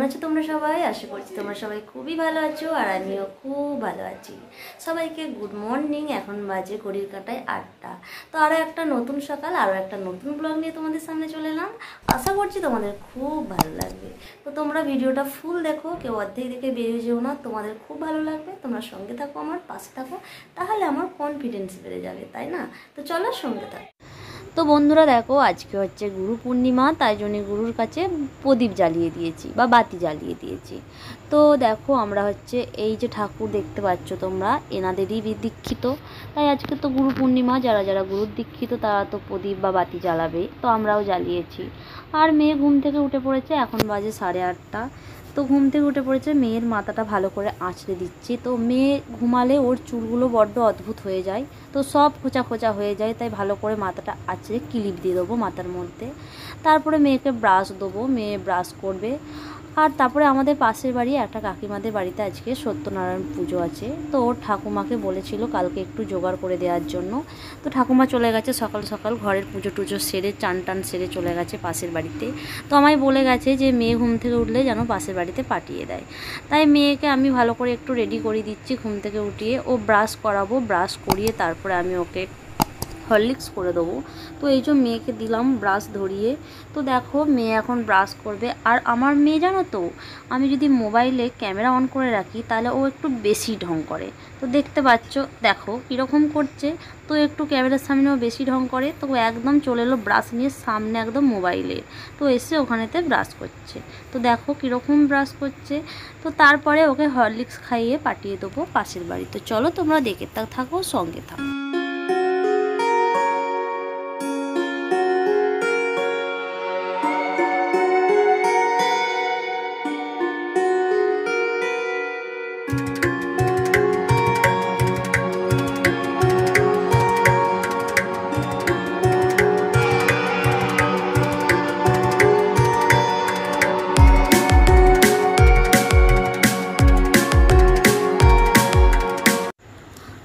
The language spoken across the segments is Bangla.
আছো তোমরা সবাই? আশা করছি তোমরা সবাই খুবই ভালো আছো আর আমিও খুব ভালো আছি। সবাইকে গুড মর্নিং। এখন বাজে ঘড়ির কাঁটায় 8টা। তো আরও একটা নতুন সকাল, আরও একটা নতুন ব্লগ নিয়ে তোমাদের সামনে চলে এলাম। আশা করছি তোমাদের খুব ভালো লাগবে। তো তোমরা ভিডিওটা ফুল দেখো, কেউ অর্ধেক দেখে বেরিয়ে যেও না। তোমাদের খুব ভালো লাগবে, তোমরা সঙ্গে থাকো, আমার পাশে থাকো, তাহলে আমার কনফিডেন্স বেড়ে যাবে, তাই না? তো চলো সঙ্গে থাকো। তো বন্ধুরা দেখো, আজকে হচ্ছে গুরু পূর্ণিমা, তাই জন্য গুরুর কাছে প্রদীপ জ্বালিয়ে দিয়েছি বা বাতি জ্বালিয়ে দিয়েছি। তো দেখো আমরা হচ্ছে এই যে ঠাকুর দেখতে পাচ্ছ তোমরা, এনাদেরই দীক্ষিত। তাই আজকে তো গুরু পূর্ণিমা, যারা যারা গুরুর দীক্ষিত তারা তো প্রদীপ বা বাতি জ্বালাবে, তো আমরাও জ্বালিয়েছি। আর মেয়ে ঘুম থেকে উঠে পড়েছে, এখন বাজে 8:30। তো ঘুম থেকে উঠে পড়েছে, মেয়ের মাথাটা ভালো করে আঁচড়ে দিচ্ছি। তো মেয়ে ঘুমালে ওর চুলগুলো বড্ড অদ্ভুত হয়ে যায়, তো সব খোঁচা খোঁচা হয়ে যায়, তাই ভালো করে মাথাটা আঁচড়ে ক্লিপ দিয়ে দেবো মাথার মধ্যে। তারপরে মেয়েকে ব্রাশ দেবো, মেয়ে ব্রাশ করবে। আর তারপরে আমাদের পাশের বাড়ি একটা কাকিমাদের বাড়িতে আজকে সত্যনারায়ণ পুজো আছে। তো ওর ঠাকুমাকে বলেছিল কালকে একটু জোগাড় করে দেওয়ার জন্য। তো ঠাকুমা চলে গেছে সকাল সকাল, ঘরের পুজো টুজো সেরে চান টান সেরে চলে গেছে পাশের বাড়িতে। তো আমায় বলে গেছে যে মেয়ে ঘুম থেকে উঠলে যেন পাশের বাড়িতে পাঠিয়ে দেয়। তাই মেয়েকে আমি ভালো করে একটু রেডি করে দিচ্ছি ঘুম থেকে উঠিয়ে। ও ব্রাশ করাবো, ব্রাশ করিয়ে তারপরে আমি ওকে হরলিক্স করে দেবো। তো এই যে মেয়েকে দিলাম ব্রাশ ধরিয়ে। তো দেখো মেয়ে এখন ব্রাশ করবে। আর আমার মেয়ে জানো তো, আমি যদি মোবাইলে ক্যামেরা অন করে রাখি তাহলে ও একটু বেশি ঢং করে। তো দেখতে পাচ্ছ, দেখো কীরকম করছে। তো একটু ক্যামেরার সামনেও বেশি ঢং করে। তো একদম চলে এলো ব্রাশ নিয়ে সামনে একদম মোবাইলের। তো এসে ওখানেতে ব্রাশ করছে। তো দেখো কীরকম ব্রাশ করছে। তো তারপরে ওকে হরলিক্স খাইয়ে পাঠিয়ে দেবো পাশের বাড়ি। তো চলো তোমরা দেখে থাকো, সঙ্গে থাকো।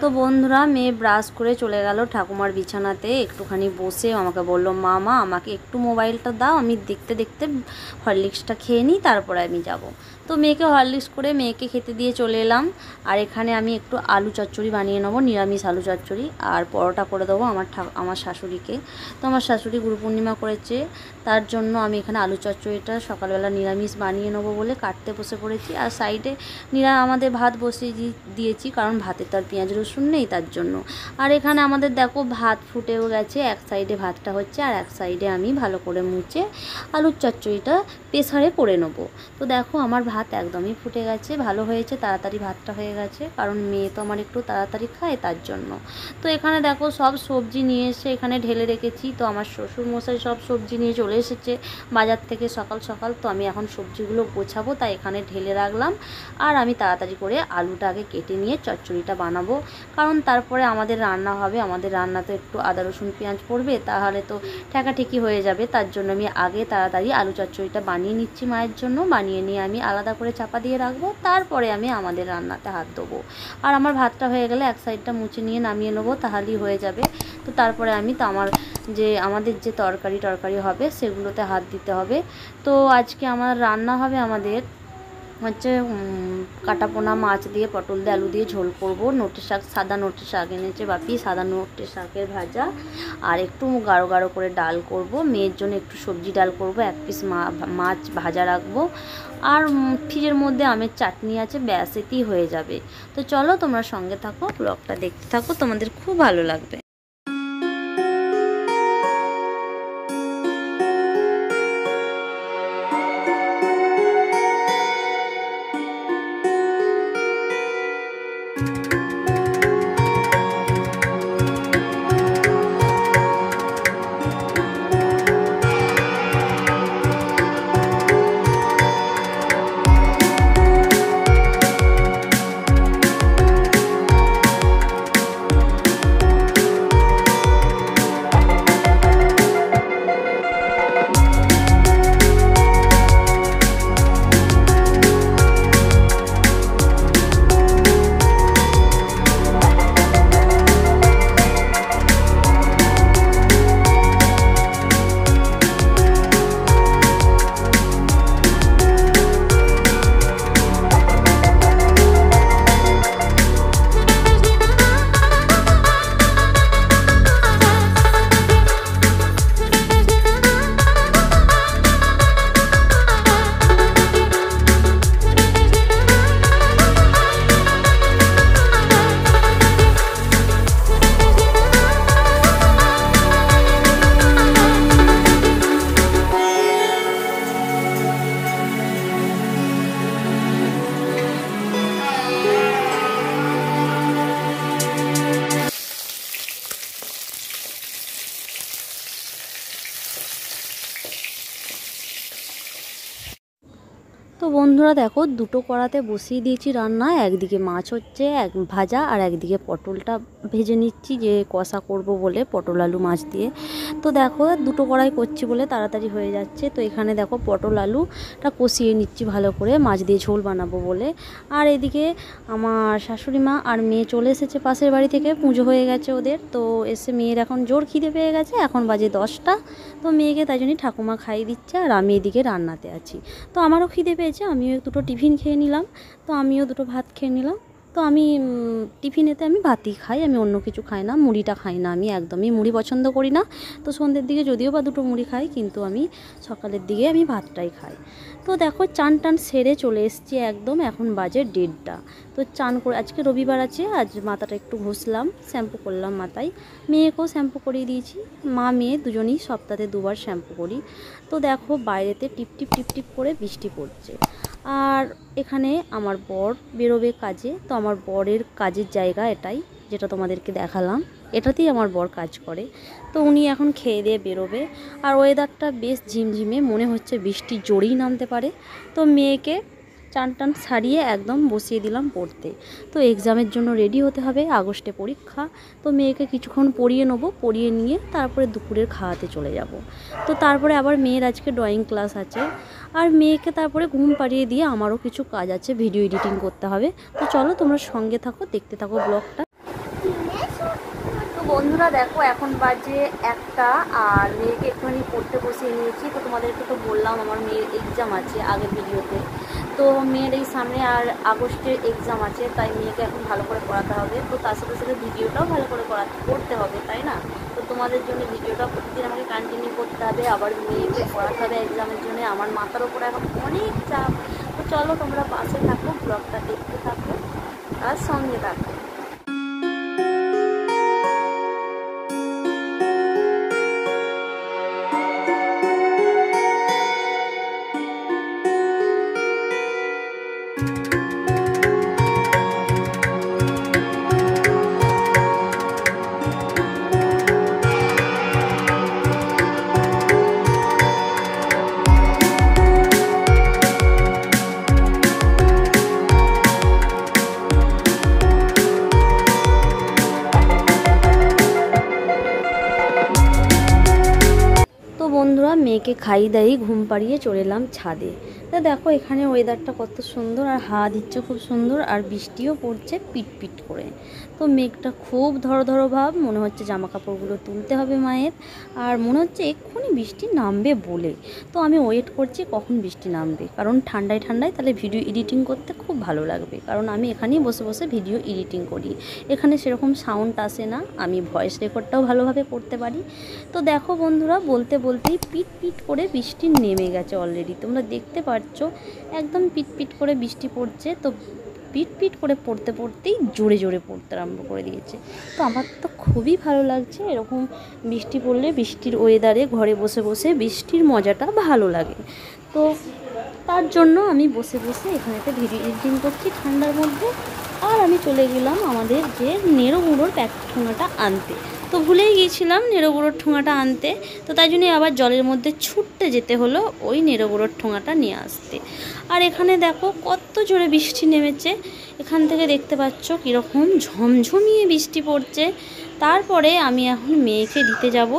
তো বন্ধুরা, মেয়ে ব্রাশ করে চলে গেল ঠাকুমার বিছানাতে, একটুখানি বসে আমাকে বললো মা আমাকে একটু মোবাইলটা দাও, আমি দেখতে দেখতে হরলিক্সটা খেয়ে নিই, তারপরে আমি যাব। তো মেয়েকে হরলিক্স করে মেয়েকে খেতে দিয়ে চলে এলাম। আর এখানে আমি একটু আলু চচ্চড়ি বানিয়ে নেবো, নিরামিষ আলু চচ্চড়ি, আর পরোটা করে দেবো আমার শাশুড়িকে। তো আমার শাশুড়ি গুরু পূর্ণিমা করেছে, তার জন্য আমি এখানে আলু চচ্চড়িটা সকালবেলা নিরামিষ বানিয়ে নেবো বলে কাটতে বসে পড়েছি। আর সাইডে আমাদের ভাত বসিয়ে দিয়েছি, কারণ ভাতে তো আর পেঁয়াজ রসুন নেই, তার জন্য। আর এখানে আমাদের দেখো ভাত ফুটেও গেছে, এক সাইডে ভাতটা হচ্ছে আর এক সাইডে আমি ভালো করে মুছে আলুর চচ্চড়িটা প্রেসারে করে নেবো। তো দেখো আমার ভাত একদমই ফুটে গেছে, ভালো হয়েছে, তাড়াতাড়ি ভাতটা হয়ে গেছে, কারণ মেয়ে তো আমার একটু তাড়াতাড়ি খায়, তার জন্য। তো এখানে দেখো সব সবজি নিয়ে এসে এখানে ঢেলে রেখেছি। তো আমার শ্বশুরমশাই সব সবজি নিয়ে চলে এসেছে বাজার থেকে সকাল সকাল। তো আমি এখন সবজিগুলো গোছাবো, তাই এখানে ঢেলে রাখলাম। আর আমি তাড়াতাড়ি করে আলুটা আগে কেটে নিয়ে চচ্চড়িটা বানাবো, কারণ তারপরে আমাদের রান্না হবে। আমাদের রান্নাতে একটু আদা রসুন পেঁয়াজ পড়বে, তাহলে তো ঠেকাঠেকি হয়ে যাবে। তার জন্য আমি আগে তাড়াতাড়ি আলু চচ্চড়িটা বানিয়ে নিচ্ছি মায়ের জন্য। বানিয়ে নিয়ে আমি আলাদা করে চাপা দিয়ে রাখবো, তারপরে আমি আমাদের রান্নাতে হাত দেবো। আর আমার ভাতটা হয়ে গেলে এক সাইডটা মুছে নিয়ে নামিয়ে নেবো, তাহলেই হয়ে যাবে। তো তারপরে আমি তো আমাদের যে তরকারি হবে সেগুলোতে হাত দিতে হবে। তো আজকে আমার রান্না হবে, আমাদের হচ্ছে কাটাপোনা মাছ দিয়ে পটল দিয়ে আলু দিয়ে ঝোল করবো। নোটে শাক, সাদা নোটে শাক এনেছে বাপি, সাদা নোটে শাকের ভাজা, আর একটু গাঢ় গাঢ় করে ডাল করব। মেয়ের জন্য একটু সবজি ডাল করব, এক পিস মাছ ভাজা রাখবো। আর ফ্রিজের মধ্যে আমের চাটনি আছে, ব্যাস এতেই হয়ে যাবে। তো চলো তোমরা সঙ্গে থাকো, ব্লগটা দেখতে থাকো, তোমাদের খুব ভালো লাগবে। তো বন্ধুরা দেখো, দুটো কড়াতে বসিয়ে দিয়েছি রান্না। একদিকে মাছ হচ্ছে ভাজা, আর একদিকে পটলটা ভেজে নিচ্ছি, যে কষা করব বলে পটল আলু মাছ দিয়ে। তো দেখো দুটো কড়াই করছি বলে তাড়াতাড়ি হয়ে যাচ্ছে। তো এখানে দেখো পটল আলুটা কষিয়ে নিচ্ছি ভালো করে, মাছ দিয়ে ঝোল বানাবো বলে। আর এদিকে আমার শাশুড়ি মা আর মেয়ে চলে এসেছে পাশের বাড়ি থেকে, পুজো হয়ে গেছে ওদের। তো এসে মেয়ের এখন জোর খিদে পেয়ে গেছে, এখন বাজে 10টা। তো মেয়েকে তাই জন্যই ঠাকুমা খাইয়ে দিচ্ছে, আর আমি এদিকে রান্নাতে আছি। তো আমারও খিদে পেয়েছে, আমিও দুটো টিফিন খেয়ে নিলাম। তো আমিও দুটো ভাত খেয়ে নিলাম। তো আমি টিফিনেতে আমি ভাতই খাই, আমি অন্য কিছু খাই না, মুড়িটা খাই না, আমি একদমই মুড়ি পছন্দ করি না। তো সন্ধ্যের দিকে যদিও বা দুটো মুড়ি খাই, কিন্তু আমি সকালের দিকে আমি ভাতটাই খাই। তো দেখো চান টান সেরে চলে এসেছি একদম, এখন বাজে 1:30টা। তো চান করে, আজকে রবিবার আছে, আজ মাথাটা একটু ঘষলাম, শ্যাম্পু করলাম মাথায়, মেয়েকেও শ্যাম্পু করিয়ে দিয়েছি। মা মেয়ে দুজনেই সপ্তাহে 2বার শ্যাম্পু করি। তো দেখো বাইরেতে টিপ টিপ টিপ টিপ করে বৃষ্টি পড়ছে। আর এখানে আমার বর বেরোবে কাজে। তো আমার বরের কাজের জায়গা এটাই, যেটা তোমাদেরকে দেখালাম, এটাতেই আমার বর কাজ করে। তো উনি এখন খেয়ে দিয়ে বেরোবে। আর ওয়েদারটা বেশ ঝিমঝিমে, মনে হচ্ছে বৃষ্টি জোরেই নামতে পারে। তো মেয়েকে চান টান সারিয়ে একদম বসিয়ে দিলাম পড়তে। তো এক্সামের জন্য রেডি হতে হবে, আগস্টে পরীক্ষা। তো মেয়েকে কিছুক্ষণ পড়িয়ে নেবো, পড়িয়ে নিয়ে তারপরে দুপুরের খাওয়াতে চলে যাব। তো তারপরে আবার মেয়ের আজকে ড্রয়িং ক্লাস আছে। আর মেয়েকে তারপরে ঘুম পাড়িয়ে দিয়ে আমারও কিছু কাজ আছে, ভিডিও এডিটিং করতে হবে। তো চলো তোমরা সঙ্গে থাকো, দেখতে থাকো ব্লগটা। তো বন্ধুরা দেখো, এখন বাজে 1টা, আর মেয়েকে একটুখানি পড়তে বসিয়ে নিয়েছি। তো তোমাদেরকে তো বললাম আমার মেয়ের এক্সাম আছে আগের ভিডিওতে। তো মেয়ের এই সামনে আর আগস্টের এক্সাম আছে, তাই মেয়েকে এখন ভালো করে পড়াতে হবে। তো তার সাথে সাথে ভিডিওটাও ভালো করে করতে হবে, তাই না? তো তোমাদের জন্য ভিডিওটা প্রতিদিন আমাকে কন্টিনিউ করতে হবে, আবার মেয়েকে পড়াতে হবে এক্সামের জন্য। আমার মাথার ওপরে এখন অনেক চাপ। তো চলো তোমরা পাশে থাকো, ব্লগটা দেখতে থাকো আর সঙ্গে থাকো। বন্ধুরা মেয়েকে খাইয়ে দাইয়ে ঘুম পাড়িয়ে চলে এলাম ছাদে। তা দেখো এখানে ওয়েদারটা কত সুন্দর, আর হাওয়া দিচ্ছে খুব সুন্দর, আর বৃষ্টিও পড়ছে পিট পিট করে। তো মেঘটা খুব ধরো ধরো ভাব, মনে হচ্ছে জামা কাপড়গুলো তুলতে হবে মায়ের। আর মনে হচ্ছে এক্ষুনি বৃষ্টি নামবে বলে। তো আমি ওয়েট করছি কখন বৃষ্টি নামবে, কারণ ঠান্ডায় ঠান্ডায় তাহলে ভিডিও এডিটিং করতে খুব ভালো লাগবে। কারণ আমি এখানেই বসে বসে ভিডিও এডিটিং করি, এখানে সেরকম সাউন্ড আসে না, আমি ভয়েস রেকর্ডটাও ভালোভাবে করতে পারি। তো দেখো বন্ধুরা, বলতে বলতেই পিট পিট করে বৃষ্টি নেমে গেছে অলরেডি, তোমরা দেখতে পাচ্ছ একদম পিট পিট করে বৃষ্টি পড়ছে। তো পিট পিট করে পড়তে পড়তেই জোরে জোরে পড়তে আরম্ভ করে দিয়েছে। তো আমার তো খুবই ভালো লাগছে, এরকম বৃষ্টি পড়লে বৃষ্টির ওয়েদারে ঘরে বসে বসে বৃষ্টির মজাটা ভালো লাগে। তো তার জন্য আমি বসে বসে এখানে একটা ভিডিও এডিটিং করছি ঠান্ডার মধ্যে। আর আমি চলে গেলাম আমাদের যে নেড়ো গুঁড়োর প্যাকেট ঠোঙাটা আনতে। তো ভুলেই গিয়েছিলাম নেড়ো গুঁড়োর ঠোঙাটা আনতে, তো তাই জন্যই আবার জলের মধ্যে ছুটতে যেতে হলো ওই নেড়ো গুঁড়োর ঠোঙাটা নিয়ে আসতে। আর এখানে দেখো কত জোরে বৃষ্টি নেমেছে, এখান থেকে দেখতে পাচ্ছ কীরকম ঝমঝমিয়ে বৃষ্টি পড়ছে। তারপরে আমি এখন মেয়েকে দিতে যাব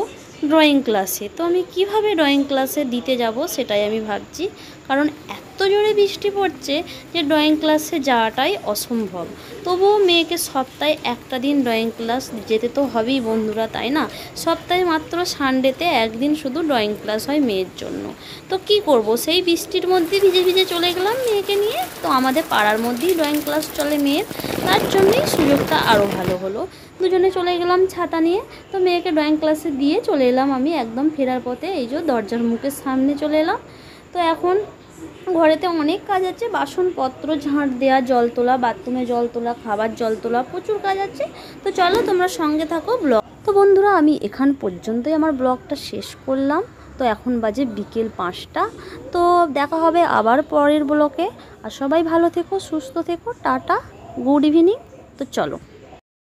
ড্রয়িং ক্লাসে। তো আমি কিভাবে ড্রয়িং ক্লাসে দিতে যাব সেটাই আমি ভাবছি, কারণ এত জোরে বৃষ্টি পড়ছে যে ড্রয়িং ক্লাসে যাওয়াটাই অসম্ভব। তবুও মেয়েকে সপ্তাহে একটা দিন ড্রয়িং ক্লাস যেতে তো হবেই বন্ধুরা, তাই না? সপ্তাহে মাত্র সানডেতে একদিন শুধু ড্রয়িং ক্লাস হয় মেয়ের জন্য। তো কি করব, সেই বৃষ্টির মধ্যে ভিজে ভিজে চলে গেলাম মেয়েকে নিয়ে। তো আমাদের পাড়ার মধ্যেই ড্রয়িং ক্লাস চলে মেয়ের, তার জন্যই সুযোগটা আরও ভালো হলো। দুজনে চলে গেলাম ছাতা নিয়ে। তো মেয়েকে ড্রয়িং ক্লাসে দিয়ে চলে এলাম আমি একদম ফেরার পথে, এই যে দরজার মুখের সামনে চলে এলাম। তো এখন ঘরেতে অনেক কাজ আছে, বাসনপত্র ঝাঁট দেওয়া, জল তোলা, বাথরুমে জল তোলা, খাবার জল তোলা, প্রচুর কাজ আছে। তো চলো তোমরা সঙ্গে থাকো ব্লগ। তো বন্ধুরা আমি এখান পর্যন্তই আমার ব্লগটা শেষ করলাম। তো এখন বাজে বিকেল 5টা। তো দেখা হবে আবার পরের ব্লগে। আর সবাই ভালো থেকো, সুস্থ থেকো, টাটা, গুড ইভিনিং। তো চলো।